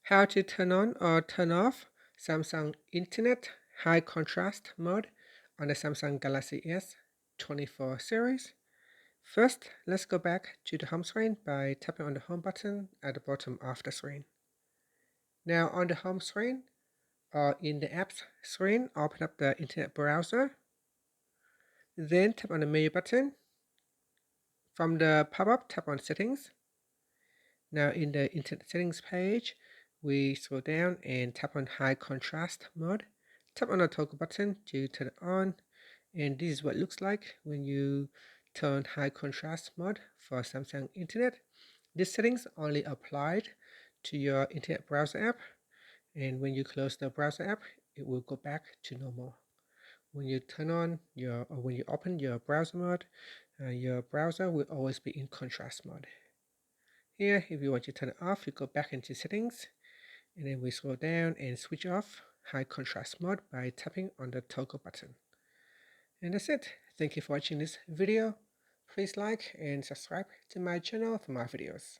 How to turn on or turn off Samsung Internet High Contrast mode on the Samsung Galaxy S24 series. First, let's go back to the home screen by tapping on the home button at the bottom of the screen. Now on the home screen or in the apps screen, open up the internet browser. Then tap on the menu button. From the pop-up, tap on settings. Now in the internet settings page, we scroll down and tap on high contrast mode. Tap on the toggle button to turn it on, and this is what it looks like when you turn high contrast mode for Samsung Internet. These settings only applied to your internet browser app, and when you close the browser app, it will go back to normal. When you turn on when you open your browser mode, your browser will always be in contrast mode. Here, if you want to turn it off, you go back into settings, and then we scroll down and switch off high contrast mode by tapping on the toggle button. And that's it. Thank you for watching this video. Please like and subscribe to my channel for more videos.